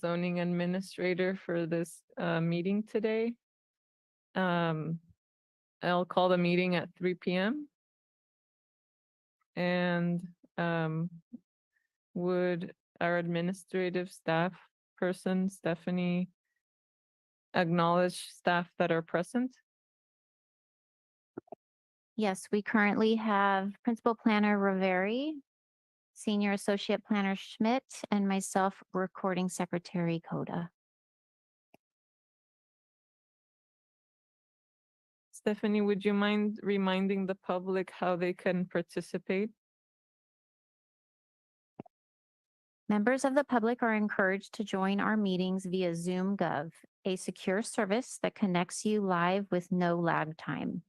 zoning administrator for this meeting today. I'll call the meeting at 3 p.m. And would our administrative staff person, Stephanie, acknowledge staff that are present? Yes, we currently have Principal Planner Riveri, Senior Associate Planner Schmidt, and myself, Recording Secretary Coda. Stephanie, would you mind reminding the public how they can participate? Members of the public are encouraged to join our meetings via Zoom Gov, a secure service that connects you live with no lag time.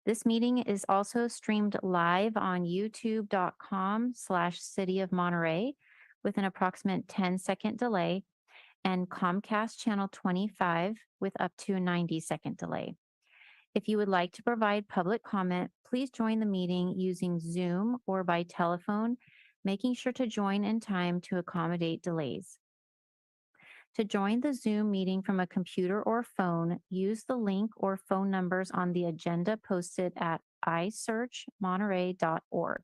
This meeting is also streamed live on youtube.com/City of Monterey with an approximate 10-second delay and Comcast channel 25 with up to a 90-second delay. If you would like to provide public comment, please join the meeting using Zoom or by telephone, making sure to join in time to accommodate delays. To join the Zoom meeting from a computer or phone, use the link or phone numbers on the agenda posted at isearchmonterey.org.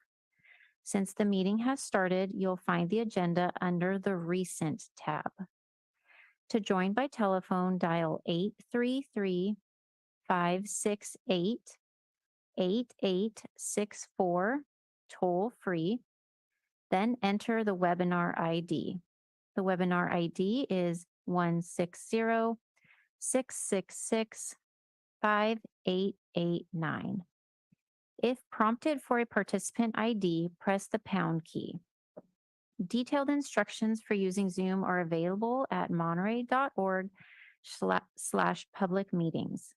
Since the meeting has started, you'll find the agenda under the Recent tab. To join by telephone, dial 833-568-8864, toll free, then enter the webinar ID. The webinar ID is 160-666-5889. If prompted for a participant ID, press the pound key. Detailed instructions for using Zoom are available at monterey.org/public meetings.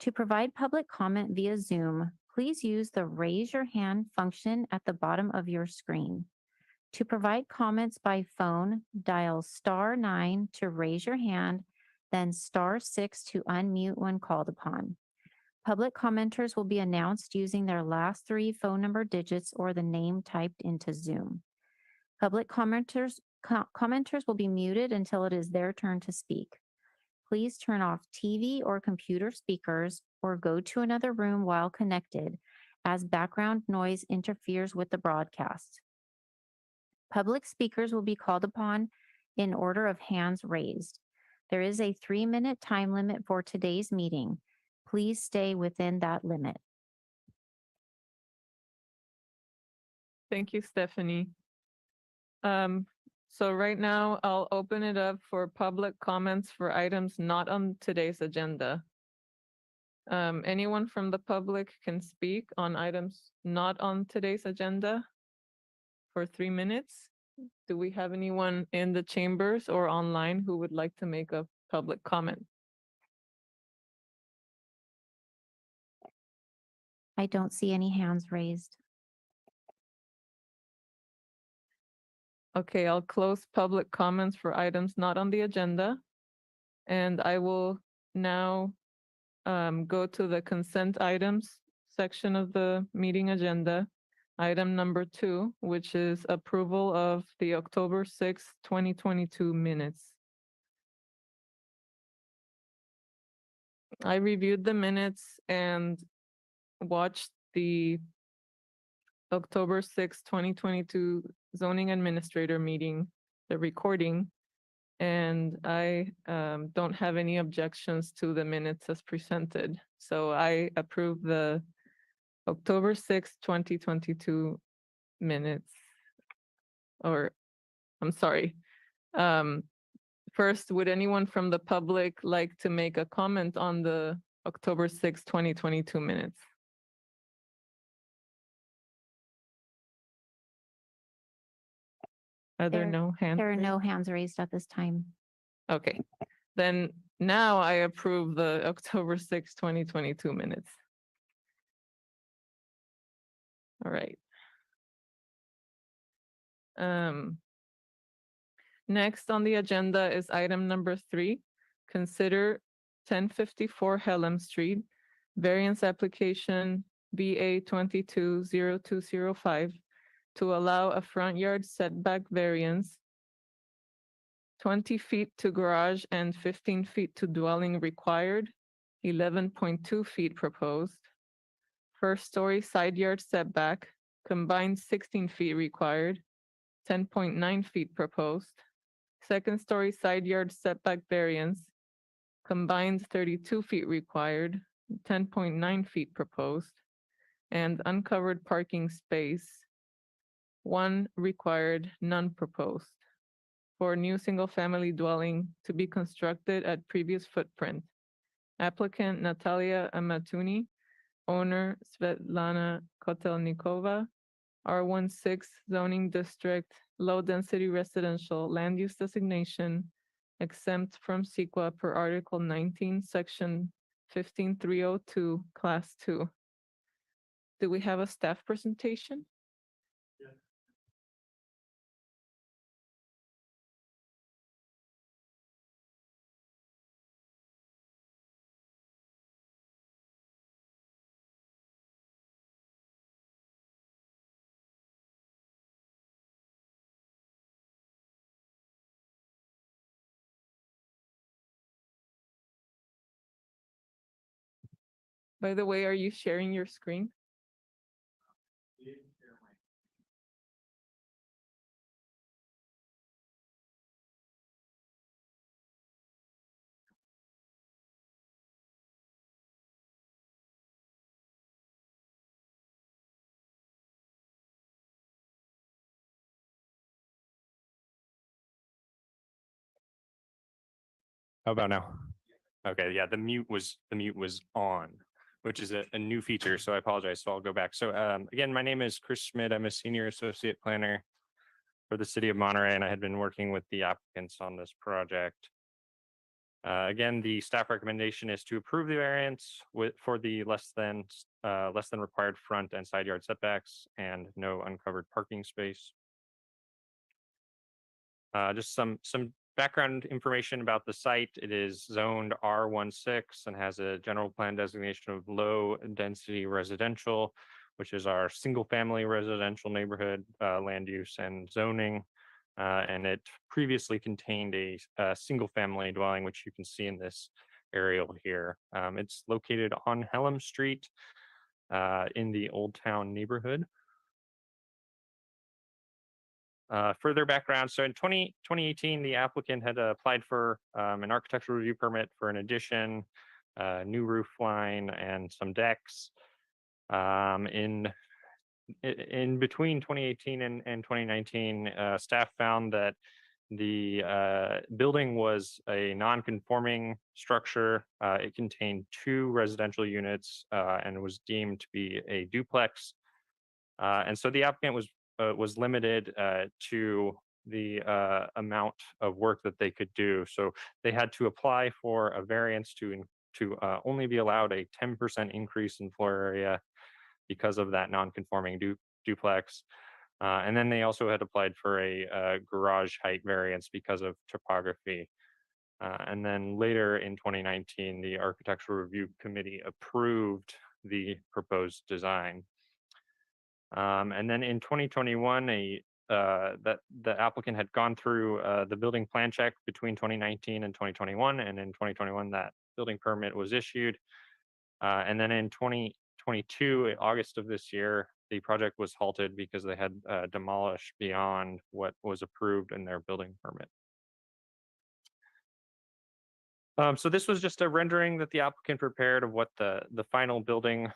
To provide public comment via Zoom, please use the raise your hand function at the bottom of your screen. To provide comments by phone, dial *9 to raise your hand, then *6 to unmute when called upon. Public commenters will be announced using their last 3 phone number digits or the name typed into Zoom. Public commenters will be muted until it is their turn to speak. Please turn off TV or computer speakers or go to another room while connected, as background noise interferes with the broadcast. Public speakers will be called upon in order of hands raised. There is a 3-minute time limit for today's meeting. Please stay within that limit. Thank you, Stephanie. So right now I'll open it up for public comments for items not on today's agenda. Anyone from the public can speak on items not on today's agenda for 3 minutes. Do we have anyone in the chambers or online who would like to make a public comment? I don't see any hands raised. Okay, I'll close public comments for items not on the agenda. And I will now go to the consent items section of the meeting agenda. Item number 2, which is approval of the October 6th, 2022 minutes. I reviewed the minutes and watched the October 6th, 2022 zoning administrator meeting, the recording, and I don't have any objections to the minutes as presented. So I approve the October 6th, 2022 minutes, or I'm sorry. First, would anyone from the public like to make a comment on the October 6th, 2022 minutes? Are there no hands? There are no hands raised at this time. Okay, then now I approve the October 6th, 2022 minutes. All right. Next on the agenda is item number 3. Consider 1054 Helm Street, variance application BA 220205 to allow a front yard setback variance 20 feet to garage and 15 feet to dwelling required, 11.2 feet proposed. First story side yard setback, combined 16 feet required, 10.9 feet proposed. Second story side yard setback variance, combined 32 feet required, 10.9 feet proposed. And uncovered parking space, 1 required, none proposed. For new single-family dwelling to be constructed at previous footprint. Applicant Natalia Amatuni, owner Svetlana Kotelnikova, R16 zoning district, low-density residential land use designation, exempt from CEQA per Article 19, Section 15302, Class 2. Do we have a staff presentation? By the way, are you sharing your screen? How about now? Okay, yeah, the mute was on, which is a new feature, so I apologize. So I'll go back. So again, my name is Chris Schmidt. I'm a senior associate planner for the city of Monterey, and I had been working with the applicants on this project. Again, the staff recommendation is to approve the variance for the less than required front and side yard setbacks and no uncovered parking space. Just some background information about the site. It is zoned R16 and has a general plan designation of low density residential, which is our single family residential neighborhood land use and zoning. And it previously contained a single family dwelling, which you can see in this aerial here. It's located on Helm Street in the Old Town neighborhood. Further background, so in 2018, the applicant had applied for an architectural review permit for an addition, new roof line, and some decks. In between 2018 and 2019, staff found that the building was a non-conforming structure. It contained 2 residential units and was deemed to be a duplex. And so the applicant was limited to the amount of work that they could do. So they had to apply for a variance to only be allowed a 10% increase in floor area because of that non-conforming duplex. And then they also had applied for a garage height variance because of topography. And then later in 2019, the Architectural Review Committee approved the proposed design. And then in 2021, that the applicant had gone through the building plan check between 2019 and 2021, and in 2021 that building permit was issued. And then in 2022, August of this year, the project was halted because they had demolished beyond what was approved in their building permit. So this was just a rendering that the applicant prepared of what the final building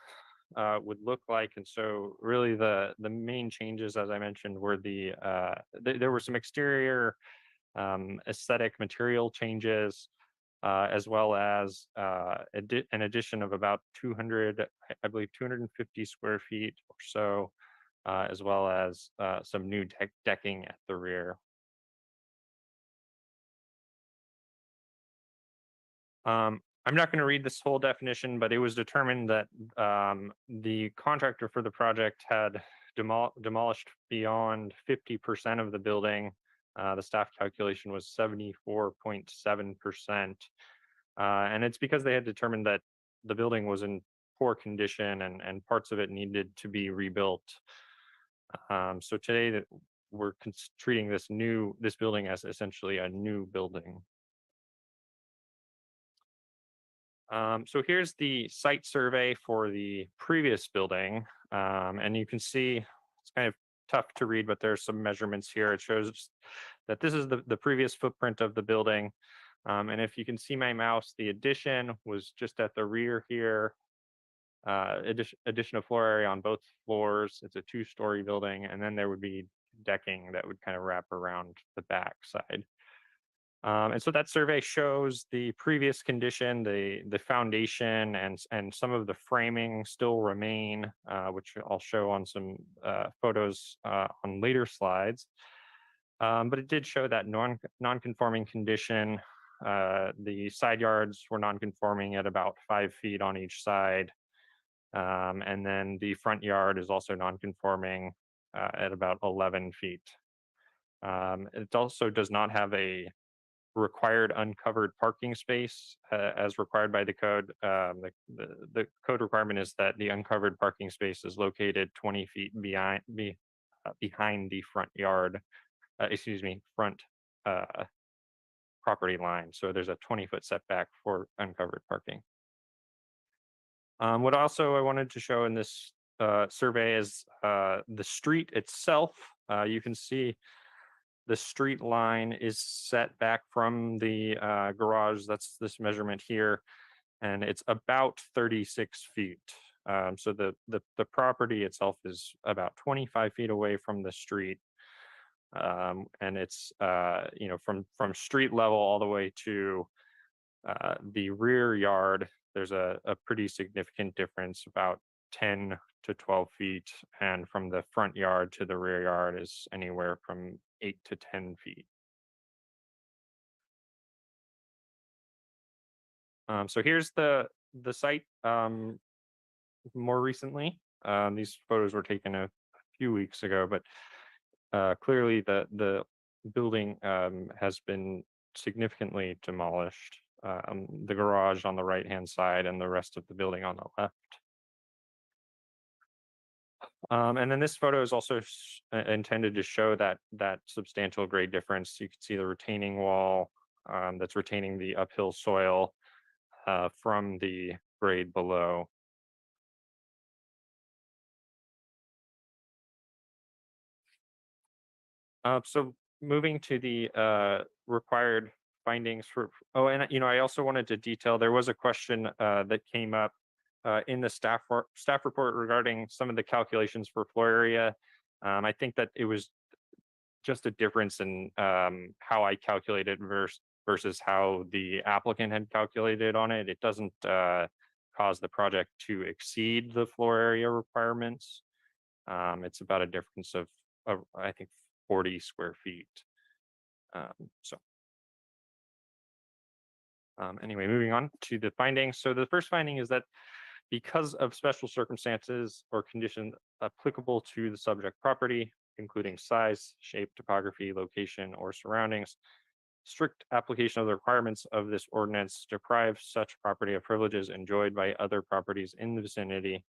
would look like. And so really the main changes, as I mentioned, were there were some exterior aesthetic material changes, as well as an addition of about 200, I believe 250 square feet or so, as well as some new decking at the rear. I'm not going to read this whole definition, but it was determined that the contractor for the project had demolished beyond 50% of the building. The staff calculation was 74.7%. And it's because they had determined that the building was in poor condition and parts of it needed to be rebuilt. So today, we're treating this building as essentially a new building. So here's the site survey for the previous building. And you can see it's kind of tough to read, but there's some measurements here. It shows that this is the previous footprint of the building. And if you can see my mouse, the addition was just at the rear here. Addition of floor area on both floors. It's a 2-story building, and then there would be decking that would kind of wrap around the back side. And so that survey shows the previous condition, the foundation and some of the framing still remain, which I'll show on some photos on later slides. But it did show that non-conforming condition. The side yards were non-conforming at about 5 feet on each side. And then the front yard is also non-conforming at about 11 feet. It also does not have a required uncovered parking space as required by the code. The code requirement is that the uncovered parking space is located 20 feet behind the front yard, front property line. So there's a 20-foot setback for uncovered parking. What also I wanted to show in this survey is the street itself. You can see the street line is set back from the garage. That's this measurement here, and it's about 36 feet. So the property itself is about 25 feet away from the street, and it's from street level all the way to the rear yard. There's a pretty significant difference, about 10 to 12 feet, and from the front yard to the rear yard is anywhere from 8 to 10 feet. So here's the site more recently. These photos were taken a few weeks ago, but clearly the building has been significantly demolished. The garage on the right-hand side and the rest of the building on the left. And then this photo is also intended to show that substantial grade difference. You can see the retaining wall that's retaining the uphill soil from the grade below. So moving to the required findings for, and I also wanted to detail, there was a question that came up in the staff report regarding some of the calculations for floor area. I think that it was just a difference in how I calculated versus how the applicant had calculated on it. It doesn't cause the project to exceed the floor area requirements. It's about a difference of I think 40 square feet. Anyway, moving on to the findings. So the first finding is that because of special circumstances or conditions applicable to the subject property, including size, shape, topography, location, or surroundings, strict application of the requirements of this ordinance deprives such property of privileges enjoyed by other properties in the vicinity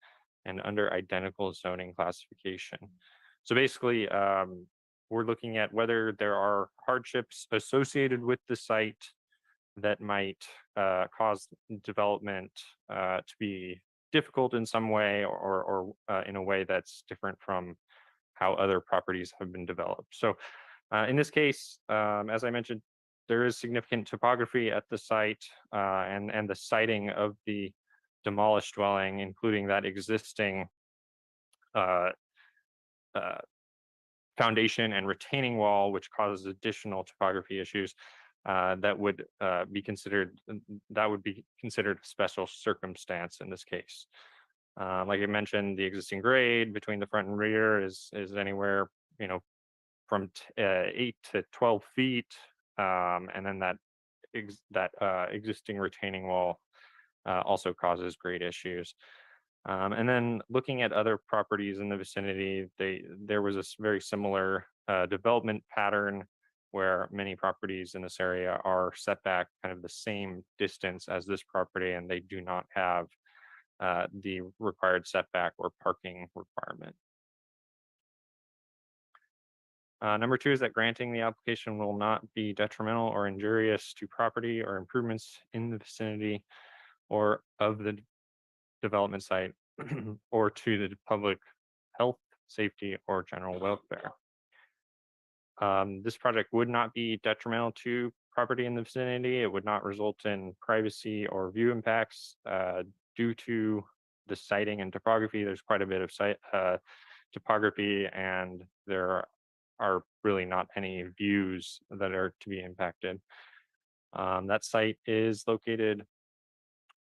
and under identical zoning classification. So basically, we're looking at whether there are hardships associated with the site that might cause development to be difficult in some way, or in a way that's different from how other properties have been developed. So in this case, as I mentioned, there is significant topography at the site, and the siting of the demolished dwelling, including that existing foundation and retaining wall, which causes additional topography issues, that would be considered a special circumstance in this case. Like I mentioned, the existing grade between the front and rear is anywhere from 8 to 12 feet, and then that existing retaining wall also causes grade issues. And then looking at other properties in the vicinity, there was a very similar development pattern where many properties in this area are set back kind of the same distance as this property, and they do not have the required setback or parking requirement. Number two is that granting the application will not be detrimental or injurious to property or improvements in the vicinity or of the development site or to the public health, safety, or general welfare. This project would not be detrimental to property in the vicinity. It would not result in privacy or view impacts due to the siting and topography. There's quite a bit of site topography, and there are really not any views that are to be impacted. That site is located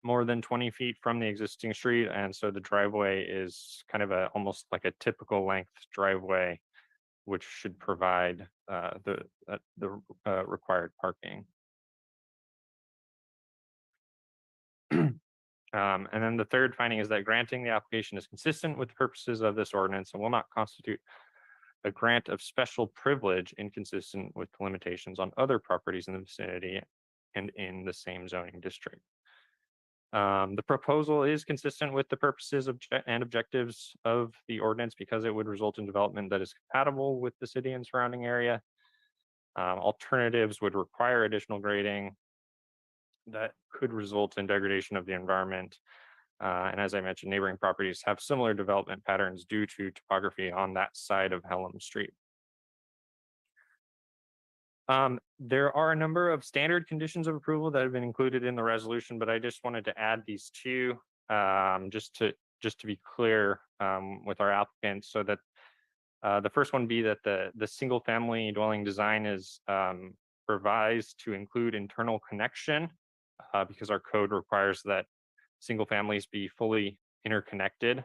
more than 20 feet from the existing street, and so the driveway is kind of almost like a typical length driveway, which should provide the required parking. And then the third finding is that granting the application is consistent with the purposes of this ordinance and will not constitute a grant of special privilege inconsistent with the limitations on other properties in the vicinity and in the same zoning district. The proposal is consistent with the purposes and objectives of the ordinance because it would result in development that is compatible with the city and surrounding area. Alternatives would require additional grading that could result in degradation of the environment. And as I mentioned, neighboring properties have similar development patterns due to topography on that side of Hellam Street. There are a number of standard conditions of approval that have been included in the resolution, but I just wanted to add these two just to be clear with our applicants, so that the first one be that the single family dwelling design is revised to include internal connection because our code requires that single families be fully interconnected.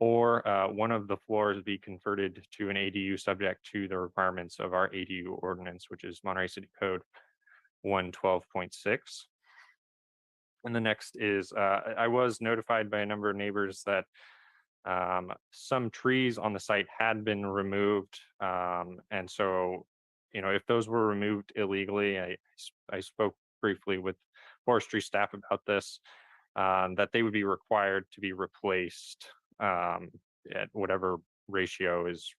Or one of the floors be converted to an ADU subject to the requirements of our ADU ordinance, which is Monterey City Code 112.6. And the next is, I was notified by a number of neighbors that some trees on the site had been removed. And so, if those were removed illegally, I spoke briefly with forestry staff about this, that they would be required to be replaced at whatever ratio is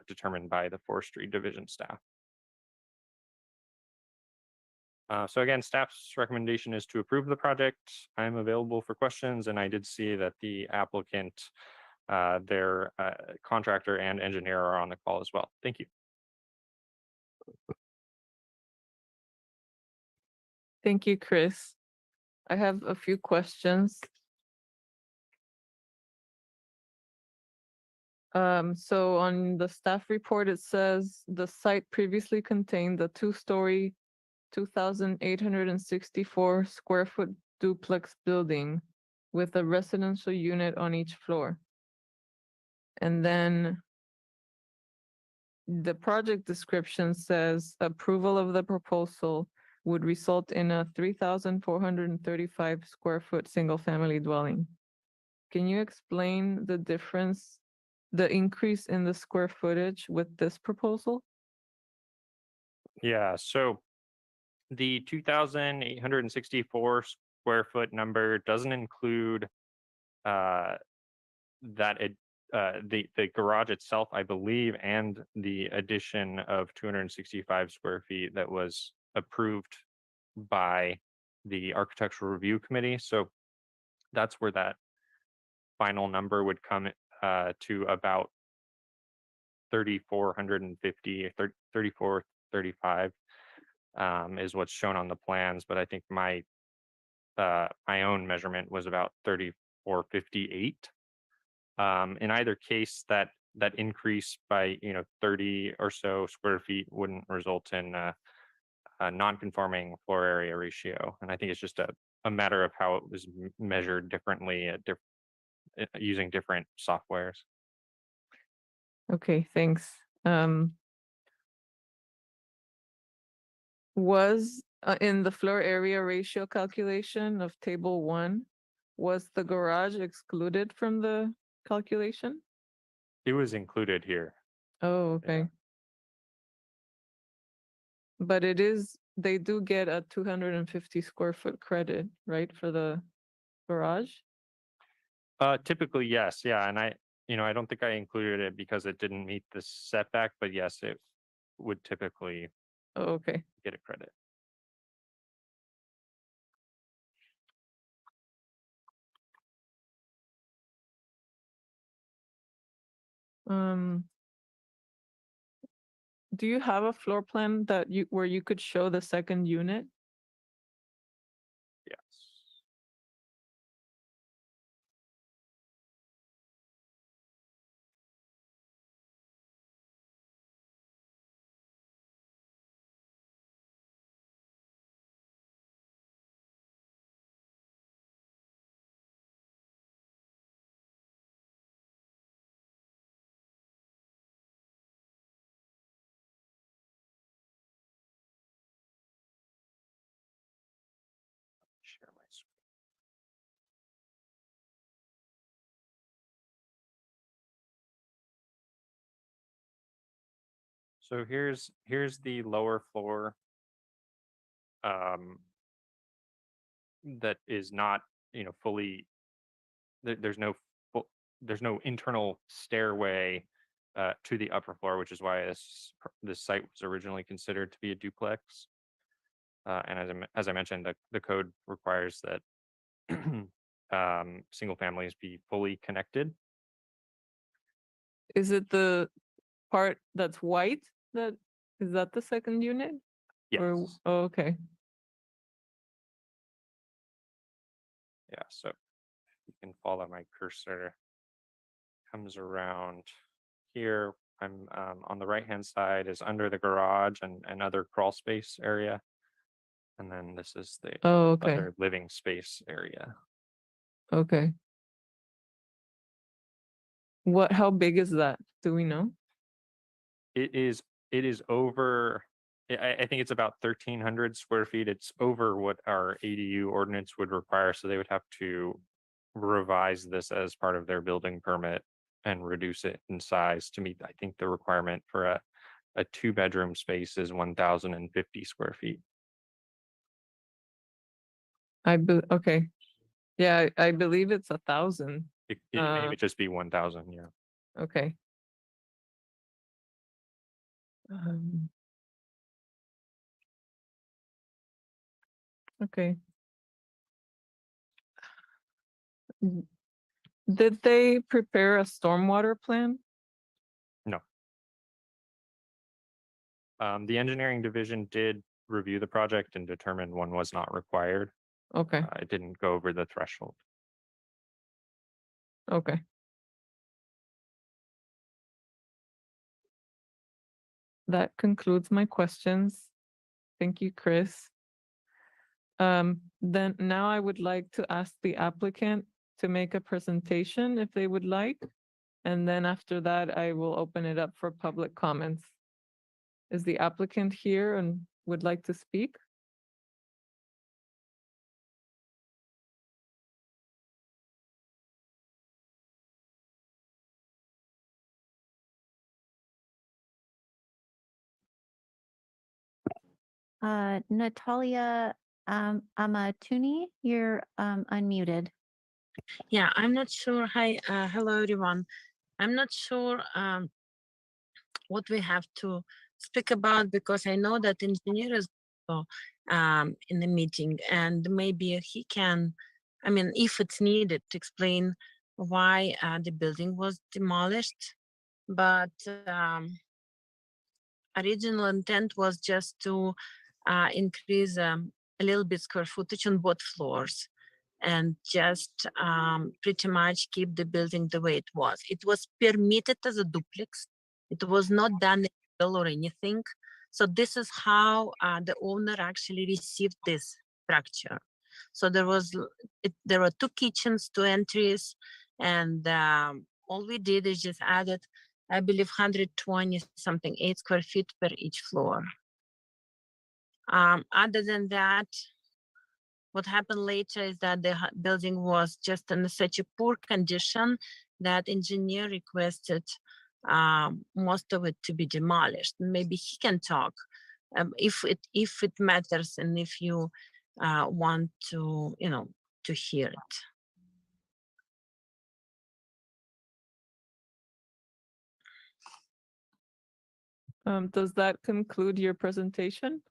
determined by the forestry division staff. So again, staff's recommendation is to approve the project. I'm available for questions, and I did see that the applicant, their contractor and engineer are on the call as well. Thank you. Thank you, Chris. I have a few questions. So on the staff report, it says the site previously contained a two-story, 2,864 square foot duplex building with a residential unit on each floor. And then the project description says approval of the proposal would result in a 3,435 square foot single family dwelling. Can you explain the difference, the increase in the square footage with this proposal? Yeah, so the 2,864 square foot number doesn't include the garage itself, I believe, and the addition of 265 square feet that was approved by the Architectural Review Committee. So that's where that final number would come to about 3,450, 3,435 is what's shown on the plans. But I think my own measurement was about 3,458. In either case, that increase by 30 or so square feet wouldn't result in a non-conforming floor area ratio, and I think it's just a matter of how it was measured differently at using different softwares. Okay, thanks. Was in the floor area ratio calculation of table 1, was the garage excluded from the calculation? It was included here. Oh, okay. But they do get a 250 square foot credit, right, for the garage? Typically, yes. Yeah. And I don't think I included it because it didn't meet the setback, but yes, it would typically Oh, okay. get a credit. Do you have a floor plan that where you could show the second unit? Yes. Share my screen. So here's the lower floor that is not, fully, there's no there's no internal stairway to the upper floor, which is why this site was originally considered to be a duplex. And as I mentioned, the code requires that single families be fully connected. Is it the part that's white? Is that the second unit? Yes. Oh, okay. Yeah. So you can follow my cursor. Comes around here. I'm on the right hand side is under the garage and other crawl space area. And then this is the Oh, okay. other living space area. Okay. How big is that? Do we know? It is over, I think it's about 1,300 square feet. It's over what our ADU ordinance would require. So they would have to revise this as part of their building permit and reduce it in size to meet, I think, the requirement for a 2-bedroom space is 1,050 square feet. Okay. Yeah, I believe it's 1,000. It may just be 1,000. Yeah. Okay. Okay. Did they prepare a stormwater plan? No. The engineering division did review the project and determined one was not required. Okay. It didn't go over the threshold. Okay. That concludes my questions. Thank you, Chris. Then now I would like to ask the applicant to make a presentation if they would like. And then after that, I will open it up for public comments. Is the applicant here and would like to speak? Natalia Amatuni, you're unmuted. Yeah, I'm not sure. Hi, hello everyone. I'm not sure what we have to speak about because I know that engineer is also, in the meeting and maybe he can, I mean, if it's needed to explain why the building was demolished, but original intent was just to increase a little bit square footage on both floors and just pretty much keep the building the way it was. It was permitted as a duplex. It was not done or anything. So this is how the owner actually received this structure. So there were 2 kitchens, 2 entries, and all we did is just added, I believe, 120 something 8 square feet per each floor. Other than that, what happened later is that the building was just in such a poor condition that engineer requested most of it to be demolished. Maybe he can talk if it matters and if you want to, to hear it. Does that conclude your presentation?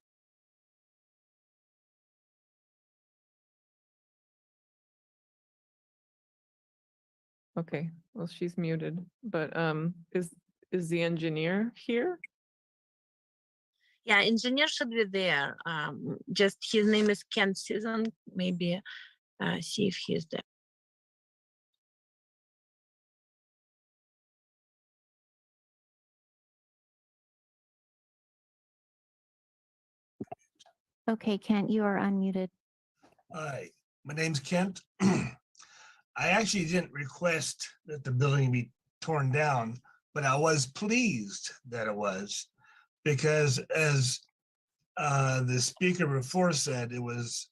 Okay, well, she's muted, but is the engineer here? Yeah, engineer should be there. Just his name is Ken Season. Maybe see if he's there. Okay, Kent, you are unmuted. Hi, my name's Kent. I actually didn't request that the building be torn down, but I was pleased that it was, because as the speaker before said, it was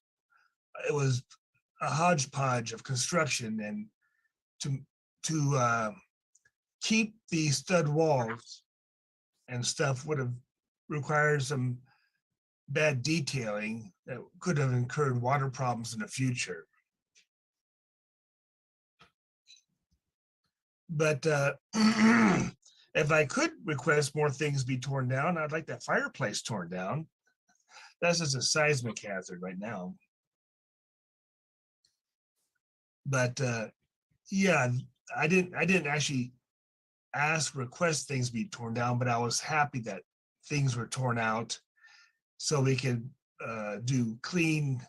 a hodgepodge of construction, and to keep the stud walls and stuff would have required some bad detailing that could have incurred water problems in the future. But if I could request more things be torn down, I'd like that fireplace torn down. That's just a seismic hazard right now. But yeah, I didn't actually request things be torn down, but I was happy that things were torn out so we could do clean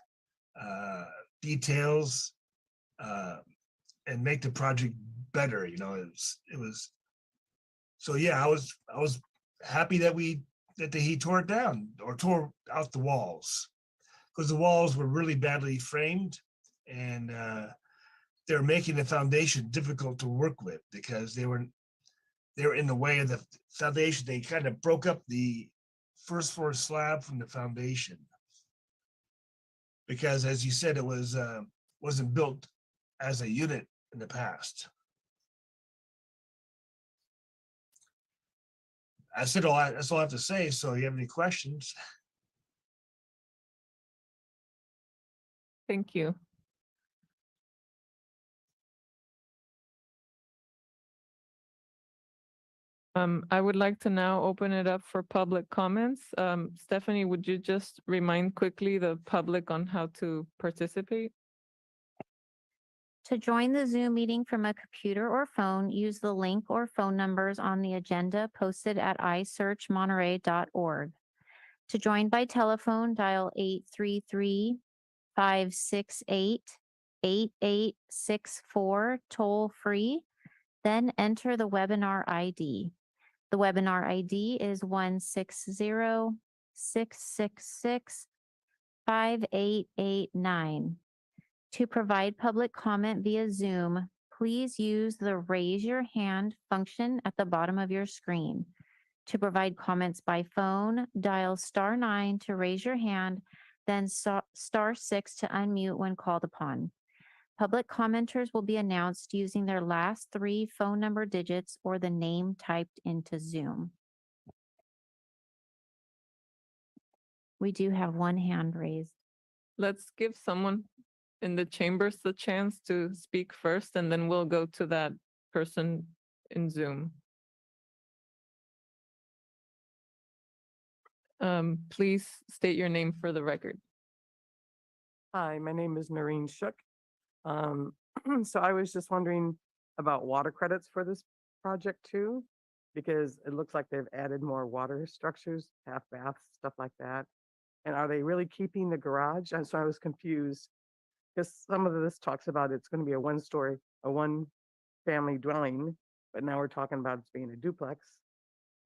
details and make the project better. You know, it was. So yeah, I was happy that he tore it down or tore out the walls, because the walls were really badly framed, and they're making the foundation difficult to work with because they were in the way of the foundation. They kind of broke up the first floor slab from the foundation because, as you said, it wasn't built as a unit in the past. That's all I have to say. So you have any questions? Thank you. I would like to now open it up for public comments. Stephanie, would you just remind quickly the public on how to participate? To join the Zoom meeting from a computer or phone, use the link or phone numbers on the agenda posted at isearchmonterey.org. To join by telephone, dial 833-568-8864 toll free, then enter the webinar ID. The webinar ID is 160-666-5889. To provide public comment via Zoom, please use the raise your hand function at the bottom of your screen. To provide comments by phone, dial *9 to raise your hand, then *6 to unmute when called upon. Public commenters will be announced using their last 3 phone number digits or the name typed into Zoom. We do have one hand raised. Let's give someone in the chambers the chance to speak first, and then we'll go to that person in Zoom. Please state your name for the record. Hi, my name is Noreen Shook. So I was just wondering about water credits for this project too, because it looks like they've added more water structures, half baths, stuff like that. And are they really keeping the garage? And so I was confused because some of this talks about it's going to be a one family dwelling, but now we're talking about it's being a duplex.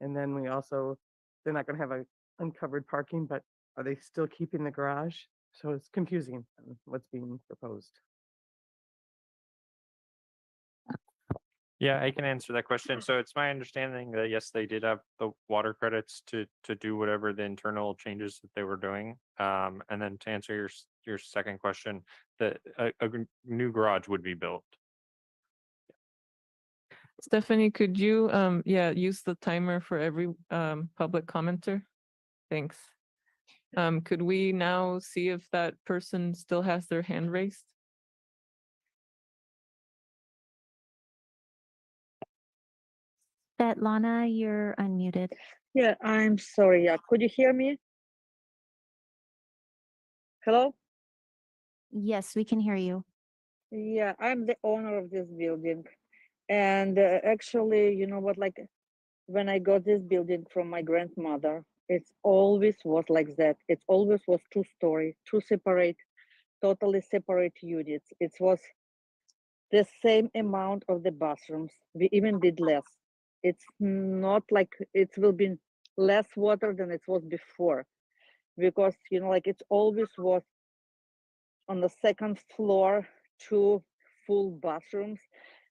And then they're not going to have a uncovered parking, but are they still keeping the garage? So it's confusing what's being proposed. Yeah, I can answer that question. So it's my understanding that yes, they did have the water credits to do whatever the internal changes that they were doing. And then to answer your second question, that a new garage would be built. Stephanie, could you use the timer for every public commenter? Thanks. Could we now see if that person still has their hand raised? Svetlana, you're unmuted. Yeah, I'm sorry. Yeah, could you hear me? Hello? Yes, we can hear you. Yeah, I'm the owner of this building. And actually, you know what, like when I got this building from my grandmother, it's always was like that. It always was two-story, two separate, totally separate units. It was the same amount of the bathrooms. We even did less. It's not like it will be less water than it was before because, you know, like it always was on the second floor, two full bathrooms,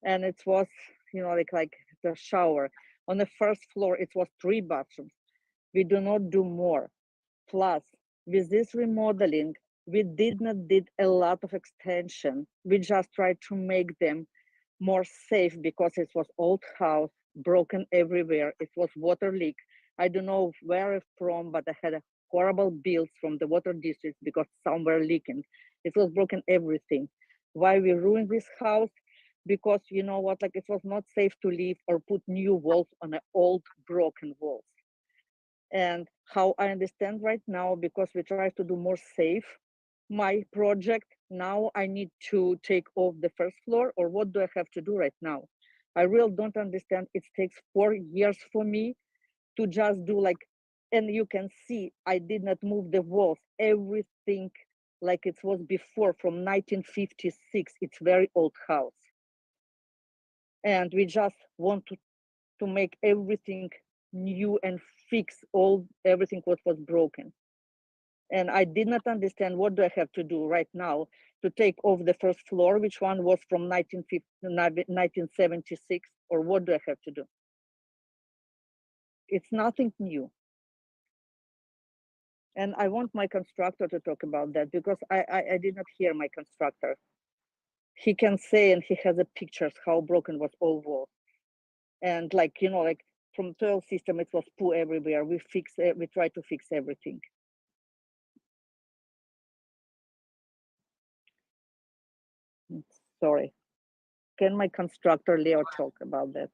and it was, you know, like the shower. On the first floor, it was three bathrooms. We do not do more. Plus, with this remodeling, we did not did a lot of extension. We just tried to make them more safe because it was old house, broken everywhere. It was water leak. I don't know where from, but I had a horrible bills from the water district because some were leaking. It was broken everything. Why we ruined this house? Because you know what, like it was not safe to live or put new walls on an old broken walls. And how I understand right now, because we try to do more safe my project, now I need to take off the first floor, or what do I have to do right now? I really don't understand. It takes 4 years for me to just do like, and you can see I did not move the walls, everything like it was before from 1956. It's very old house. And we just want to make everything new and fix all everything what was broken. And I did not understand what do I have to do right now to take off the first floor, which one was from 1976, or what do I have to do? It's nothing new. And I want my constructor to talk about that because I did not hear my constructor. He can say, and he has the pictures how broken was all wall. And like, you know, like from 12 system, it was poo everywhere. We fix it, we try to fix everything. Sorry. Can my constructor Leo talk about that?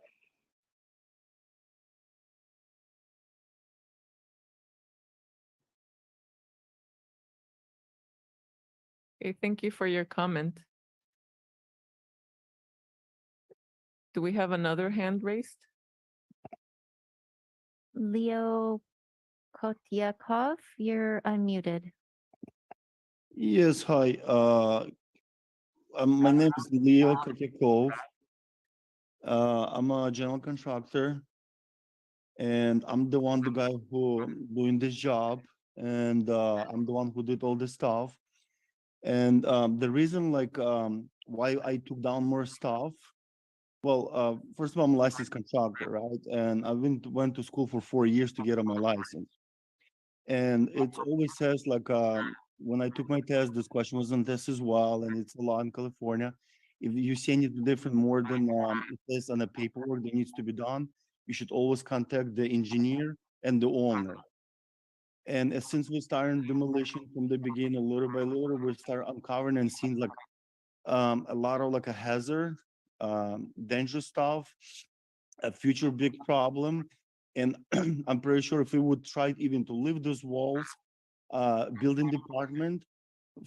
Okay, thank you for your comment. Do we have another hand raised? Leo Kotyakov, you're unmuted. Yes, hi. My name is Leo Kotyakov. I'm a general contractor, and I'm the guy who doing this job, and I'm the one who did all this stuff. And the reason, like, why I took down more stuff. Well, first of all, I'm a licensed contractor, right? And I went to school for 4 years to get on my license. And it always says like when I took my test, this question was on test as well, and it's a law in California. If you see anything different more than it says on the paperwork that needs to be done, you should always contact the engineer and the owner. And since we started demolition from the beginning, little by little, we start uncovering and seeing like a lot of like a hazard, dangerous stuff, a future big problem. And I'm pretty sure if we would try even to lift those walls, building department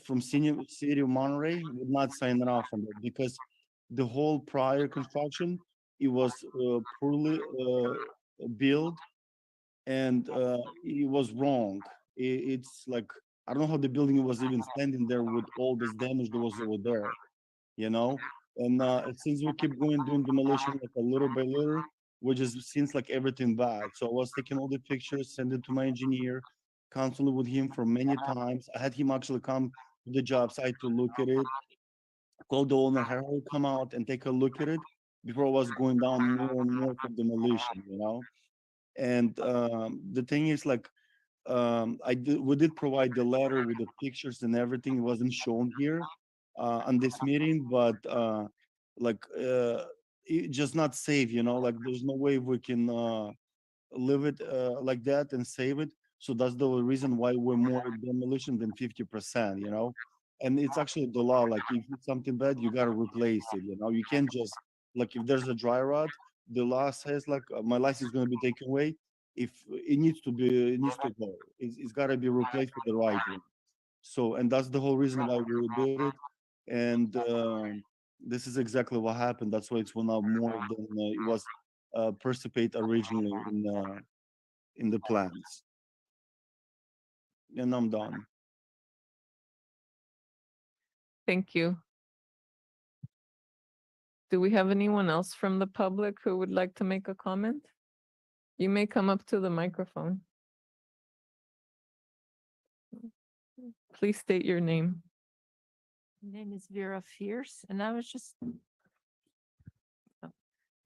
from senior city of Monterey would not sign it off on that because the whole prior construction, it was poorly built and it was wrong. It's like, I don't know how the building was even standing there with all this damage that was over there, you know? And since we keep going doing demolition like a little by little, which just seems like everything bad. So I was taking all the pictures, send it to my engineer, consulted with him for many times. I had him actually come to the job site to look at it, call the owner, have her come out and take a look at it before I was going down more and more for demolition, you know? And the thing is like, we did provide the letter with the pictures and everything. It wasn't shown here on this meeting, but like it just not safe, you know, like there's no way we can live it like that and save it. So that's the reason why we're more demolition than 50%, you know. And it's actually the law. Like if it's something bad, you gotta replace it. You know, you can't just like if there's a dry rot, the law says like my license is going to be taken away, if it needs to go. It's got to be replaced with the right one. So, and that's the whole reason why we did it. And this is exactly what happened. That's why it's went up more than it was percipate originally in the plans. And I'm done. Thank you. Do we have anyone else from the public who would like to make a comment? You may come up to the microphone. Please state your name. My name is Vera Fierce, and I was just.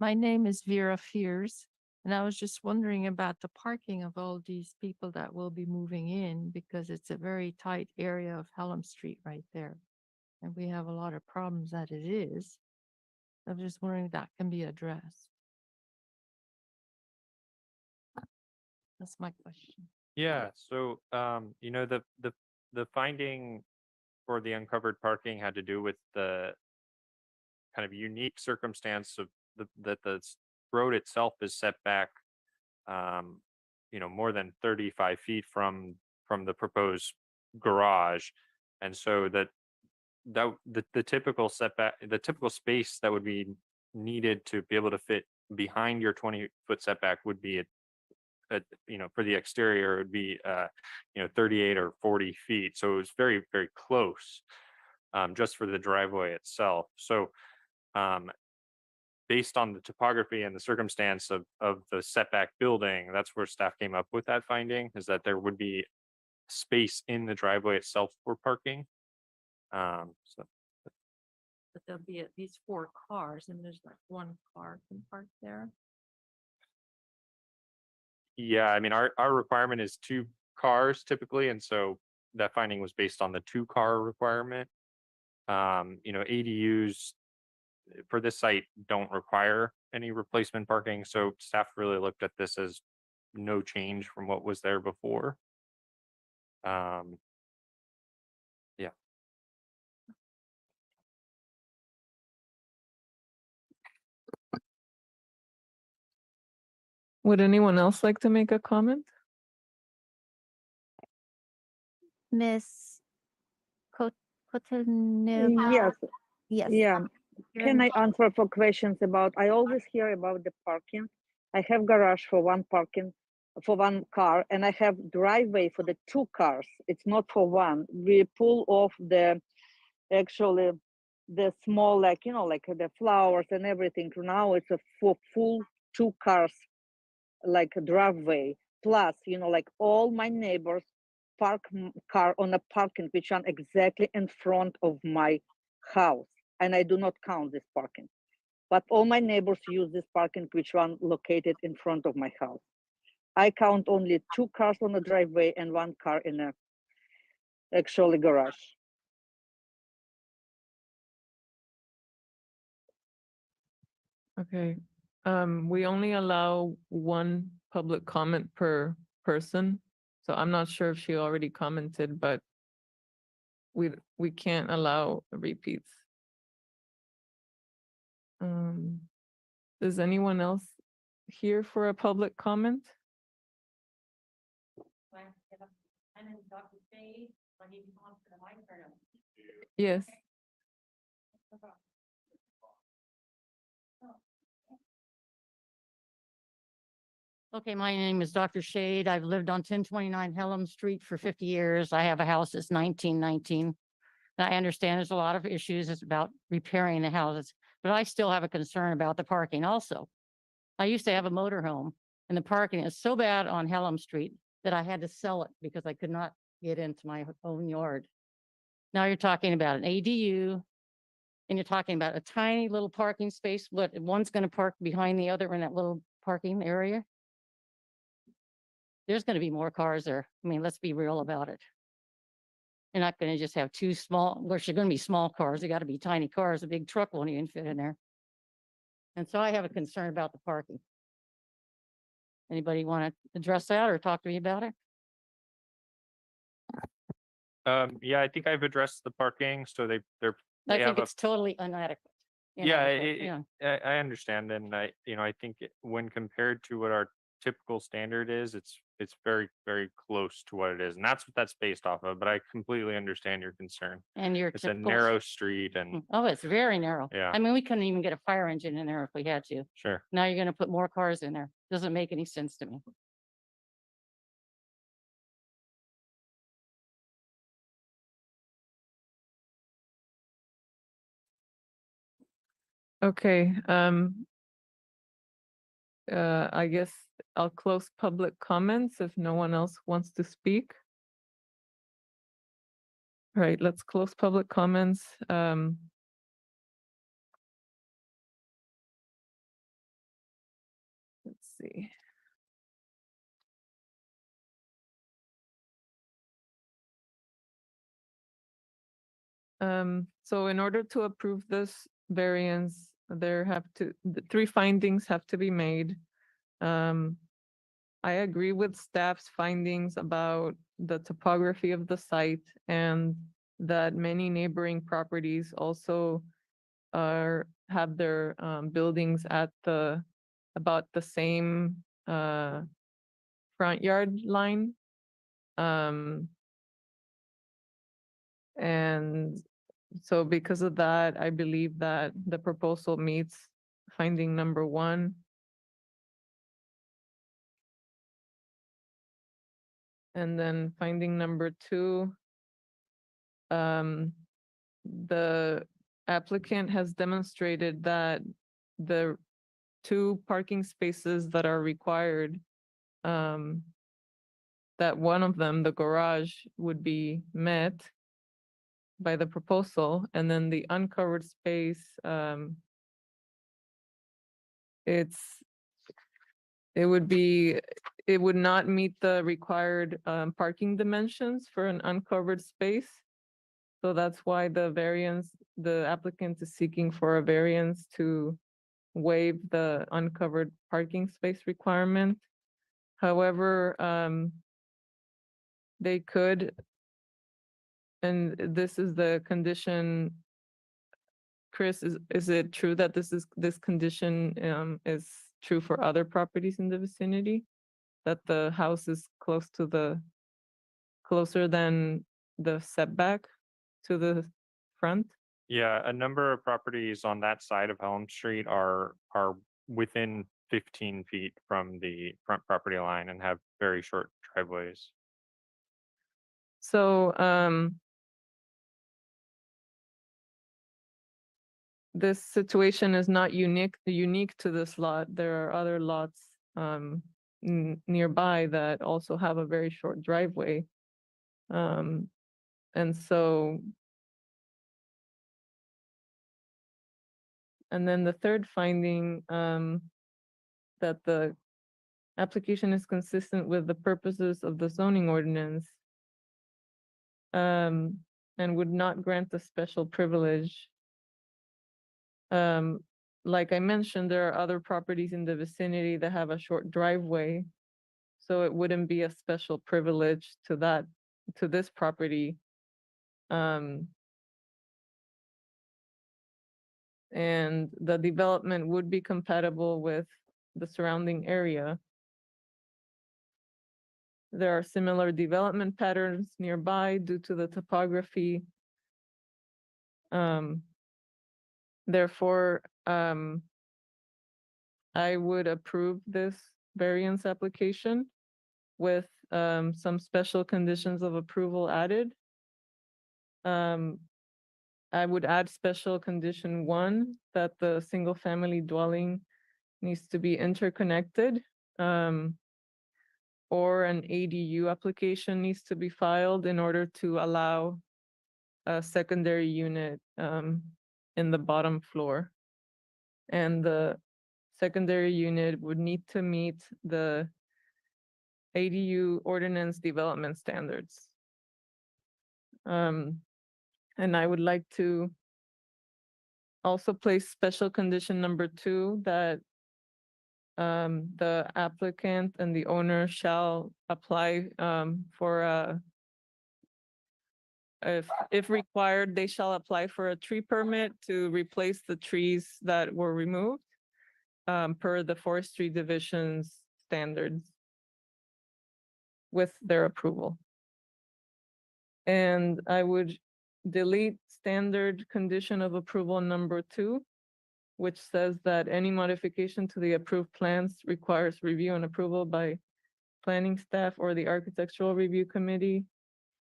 My name is Vera Fierce, and I was just wondering about the parking of all these people that will be moving in, because it's a very tight area of Hallam Street right there. And we have a lot of problems that it is. I'm just wondering if that can be addressed. That's my question. Yeah, so you know, the finding for the uncovered parking had to do with the kind of unique circumstance of that the road itself is set back you know, more than 35 feet from the proposed garage. And so the typical setback, the typical space that would be needed to be able to fit behind your 20-foot setback would be you know, for the exterior, it would be you know, 38 or 40 feet. So it was very, very close just for the driveway itself. So based on the topography and the circumstance of the setback building, that's where staff came up with that finding, is that there would be space in the driveway itself for parking. So But there'll be at least 4 cars, and there's like 1 car can park there. yeah, I mean, our requirement is 2 cars typically, and so that finding was based on the 2-car requirement. You know, ADUs for this site don't require any replacement parking, so staff really looked at this as no change from what was there before. Yeah. Would anyone else like to make a comment? Miss Kotelneva? Yes, Yes. yeah. you're Can in- I answer for questions about, I always hear about the parking. I have garage for 1 parking, for 1 car, and I have driveway for the 2 cars. It's not for 1. We pull off actually the small, like, you know, like the flowers and everything. Now it's a full 2 cars, like a driveway. Plus, you know, like all my neighbors park car on a parking which are exactly in front of my house, and I do not count this parking. But all my neighbors use this parking which one located in front of my house. I count only 2 cars on the driveway and 1 car in a actually garage. Okay, we only allow 1 public comment per person. So I'm not sure if she already commented, but we can't allow repeats. Is anyone else here for a public comment? Yes. Okay, my name is Dr. Shade. I've lived on 1029 Hallam Street for 50 years. I have a house that's 1919. And I understand there's a lot of issues. It's about repairing the houses, but I still have a concern about the parking also. I used to have a motorhome, and the parking is so bad on Hallam Street that I had to sell it because I could not get into my own yard. Now you're talking about an ADU, and you're talking about a tiny little parking space. What, one's going to park behind the other in that little parking area? There's going to be more cars there. I mean, let's be real about it. You're not going to just have 2 small, of course, you're going to be small cars. They got to be tiny cars. A big truck won't even fit in there. And so I have a concern about the parking. Anybody want to address that or talk to me about it? Yeah, I think I've addressed the parking, so they I have think it's totally inadequate. you Yeah, know, it, I understand, and I think when compared to what our typical standard is, it's very, very close to what it is, and that's what that's based off of. But I completely understand your concern. And your It's a typical. narrow street, and Oh, it's very narrow. yeah, I mean, we couldn't even get a fire engine in there if we had to. sure. Now you're gonna put more cars in there. Doesn't make any sense to me. Okay, I guess I'll close public comments if no one else wants to speak. All right, let's close public comments. Let's see. So in order to approve this variance, the 3 findings have to be made. I agree with staff's findings about the topography of the site and that many neighboring properties also have their buildings at about the same front yard line. And so because of that, I believe that the proposal meets finding number 1. And then finding number 2, the applicant has demonstrated that the 2 parking spaces that are required, that one of them, the garage, would be met by the proposal, and then the uncovered space, it would not meet the required parking dimensions for an uncovered space. So that's why the applicant is seeking for a variance to waive the uncovered parking space requirement. However, they could, and this is the condition. Chris, is it true that this condition is true for other properties in the vicinity? That the house is closer than the setback to the front? Yeah, a number of properties on that side of Helm Street are within 15 feet from the front property line and have very short driveways. So this situation is not unique to this lot. There are other lots nearby that also have a very short driveway. And so, and then the third finding, that the application is consistent with the purposes of the zoning ordinance, and would not grant the special privilege. Like I mentioned, there are other properties in the vicinity that have a short driveway, so it wouldn't be a special privilege to this property. And the development would be compatible with the surrounding area. There are similar development patterns nearby due to the topography. Therefore, I would approve this variance application with some special conditions of approval added. I would add special condition 1 that the single family dwelling needs to be interconnected, or an ADU application needs to be filed in order to allow a secondary unit in the bottom floor. And the secondary unit would need to meet the ADU ordinance development standards. And I would like to also place special condition number 2 that the applicant and the owner shall apply for a if required, they shall apply for a tree permit to replace the trees that were removed per the forestry division's standards with their approval. And I would delete standard condition of approval number 2, which says that any modification to the approved plans requires review and approval by planning staff or the architectural review committee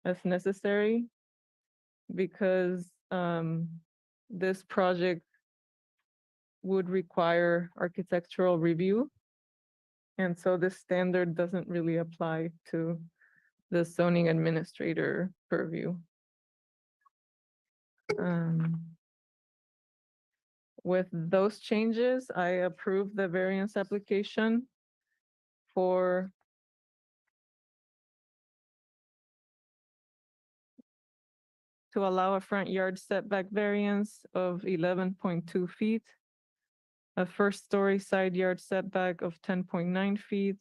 as necessary, because this project would require architectural review. And so this standard doesn't really apply to the zoning administrator purview. With those changes, I approve the variance application for to allow a front yard setback variance of 11.2 feet, a first story side yard setback of 10.9 feet,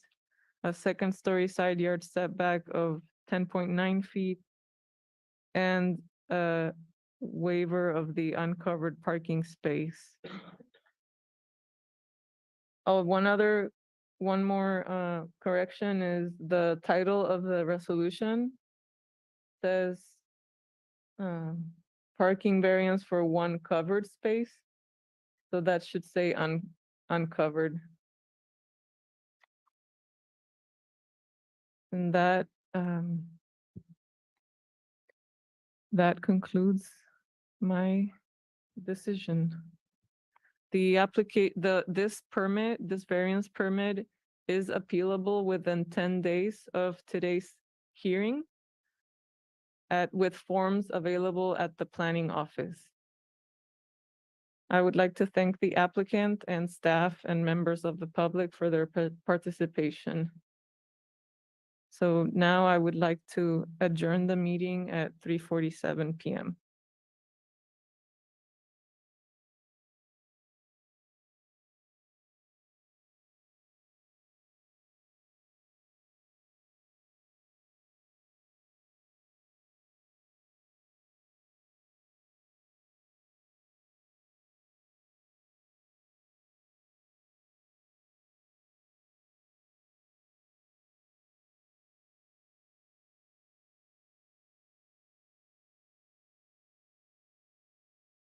a second story side yard setback of 10.9 feet, and a waiver of the uncovered parking space. Oh, one more correction is the title of the resolution says parking variance for one covered space. So that should say uncovered. And that concludes my decision. This variance permit is appealable within 10 days of today's hearing with forms available at the planning office. I would like to thank the applicant and staff and members of the public for their participation. So now I would like to adjourn the meeting at 3:47 p.m.